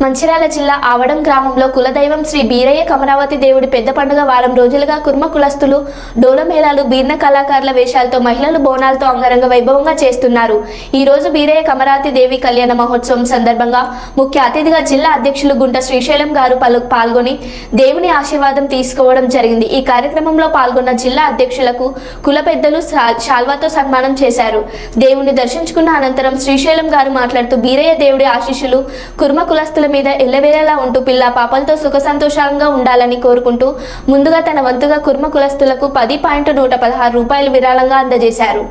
మంచిర్యాల జిల్లా ఆవడం గ్రామంలో కులదైవం శ్రీ బీరయ్య కమరావతి దేవుడి పెద్ద పండుగ వారం రోజులుగా కుర్మ కులస్తులు డోలమేళాలు బీర్న కళాకారుల వేషాలతో మహిళలు బోనాలతో అంగరంగ వైభవంగా చేస్తున్నారు. ఈ రోజు బీరయ్య కమరావతి దేవి కళ్యాణ మహోత్సవం సందర్భంగా ముఖ్య అతిథిగా జిల్లా అధ్యక్షులు గుంట శ్రీశైలం గారు పాల్గొని దేవుని ఆశీర్వాదం తీసుకోవడం జరిగింది. ఈ కార్యక్రమంలో పాల్గొన్న జిల్లా అధ్యక్షులకు కుల పెద్దలు శాల్వాతో సన్మానం చేశారు. దేవుని దర్శించుకున్న అనంతరం శ్రీశైలం గారు మాట్లాడుతూ బీరయ్య దేవుడి ఆశీస్సులు కుర్మ కులస్తుల మీద ఎల్లవేళలా ఉంటూ పిల్ల పాపలతో సుఖ సంతోషంగా ఉండాలని కోరుకుంటూ ముందుగా తన వంతుగా కుర్మ కులస్తులకు 10.116 రూపాయలు విరాళంగా అందజేశారు.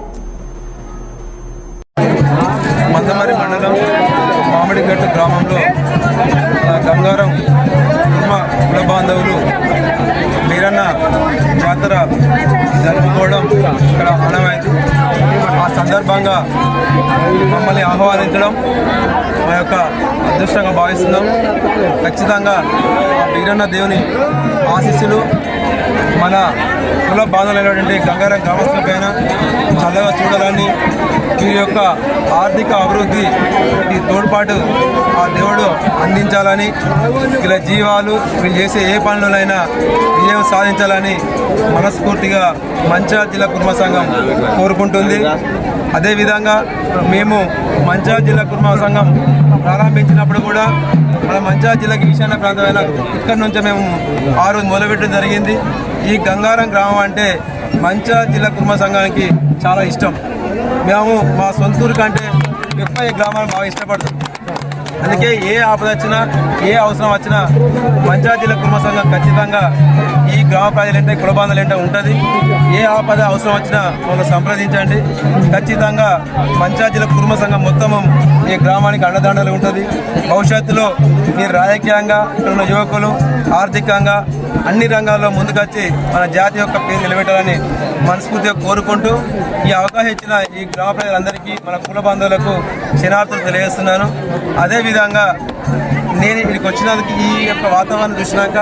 మందమరి మండలం మామిడిగట్టు గ్రామంలో గంగారం కుర్మ కుల బాంధవులు వీరన్న జాతర జరుపుకోవడం ఇక్కడ ఆనవాయితీ. ఆ సందర్భంగా మమ్మల్ని ఆహ్వానించడం మా యొక్క అదృష్టంగా భావిస్తున్నాం. ఖచ్చితంగా వీరన్న దేవుని ఆశీస్సులు మన కుల బాంధవులైనటువంటి గంగారం గ్రామస్తులపైన చల్లగా చూడాలని, వీరి యొక్క ఆర్థిక అభివృద్ధి తోడ్పాటు ఆ దేవుడు అందించాలని, ఇలా జీవాలు వీళ్ళు చేసే ఏ పనులైనా విజయం సాధించాలని మనస్ఫూర్తిగా మంచిర్యాల జిల్లా కుర్మ సంఘం కోరుకుంటుంది. అదేవిధంగా మేము మంచిర్యాల జిల్లా కుర్మ సంఘం ప్రారంభించినప్పుడు కూడా మన మంచిర్యాల జిల్లాకి ఈశాన్య ప్రాంతమైన ఇక్కడి నుంచే మేము ఆ రోజు మొదలుపెట్టడం జరిగింది. ఈ గంగారం గ్రామం అంటే మంచిర్యాల జిల్లా కుర్మ సంఘానికి చాలా ఇష్టం. మేము మా సొంతూరు కంటే ఎక్కువ ఈ గ్రామాన్ని బాగా ఇష్టపడతాం. అందుకే ఏ ఆపద వచ్చినా ఏ అవసరం వచ్చినా మంచిర్యాల జిల్లా కుర్మ సంఘం ఖచ్చితంగా ఈ గ్రామ ప్రజలంటే కుల బాంధవులంటే ఉంటుంది. ఏ ఆపద అవసరం వచ్చినా మమ్మల్ని సంప్రదించండి. ఖచ్చితంగా మంచిర్యాల జిల్లా కుర్మ సంఘం మొత్తము ఈ గ్రామానికి అండదండలు ఉంటుంది. భవిష్యత్తులో మీరు రాజకీయంగా ఇక్కడ ఉన్న యువకులు ఆర్థికంగా అన్ని రంగాల్లో ముందుకొచ్చి మన జాతి యొక్క పేరు నిలబెట్టాలని మనస్ఫూర్తిగా కోరుకుంటూ ఈ అవకాశం ఇచ్చిన ఈ గ్రామ ప్రజలందరికీ మన కుల బాంధవులకు క్షణార్థులు తెలియజేస్తున్నాను. అదేవిధంగా నేను ఇక్కడికి వచ్చినందుకు ఈ యొక్క వాతావరణం చూసినాక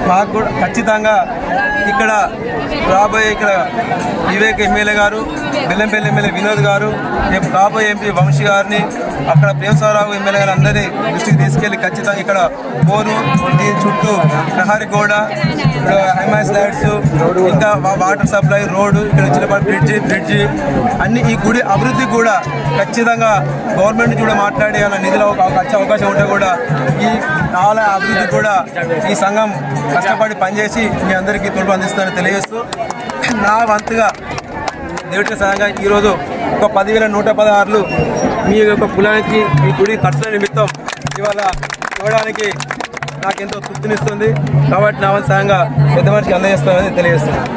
మాకు కూడా ఖచ్చితంగా ఇక్కడ రాబోయే ఇక్కడ వివేక్ ఎమ్మెల్యే గారు, బెల్లంపల్లి ఎమ్మెల్యే వినోద్ గారు, రేపు రాబోయే ఎంపీ వంశీ గారిని, అక్కడ ప్రేమసారావు ఎమ్మెల్యే గారు అందరినీ దృష్టికి తీసుకెళ్ళి ఖచ్చితంగా ఇక్కడ బోరు, దీని చుట్టూ ప్రహారీ గోడ, ఎంఐఎస్ లైట్స్, ఇంకా వాటర్ సప్లై, రోడ్డు, ఇక్కడ చిన్నపాటి బ్రిడ్జి అన్ని ఈ గుడి అభివృద్ధి కూడా ఖచ్చితంగా గవర్నమెంట్ కూడా మాట్లాడి అలా నిధులు వచ్చే అవకాశం ఉంటే కూడా ఈ చాలా అభివృద్ధి కూడా ఈ సంఘం కష్టపడి పనిచేసి మీ అందరికీ తోడ్పాటు అందిస్తారని తెలియజేస్తూ నా వంతుగా దేవుడి సంఘంగా ఈరోజు ఒక 10,116 మీ యొక్క కులానికి ఈ గుడి ఖర్చుల నిమిత్తం ఇవాళ ఇవ్వడానికి నాకెంతో తృప్తినిస్తుంది. కాబట్టి నా వంతు సంఘంగా పెద్ద మనిషికి అందజేస్తామని తెలియజేస్తున్నాను.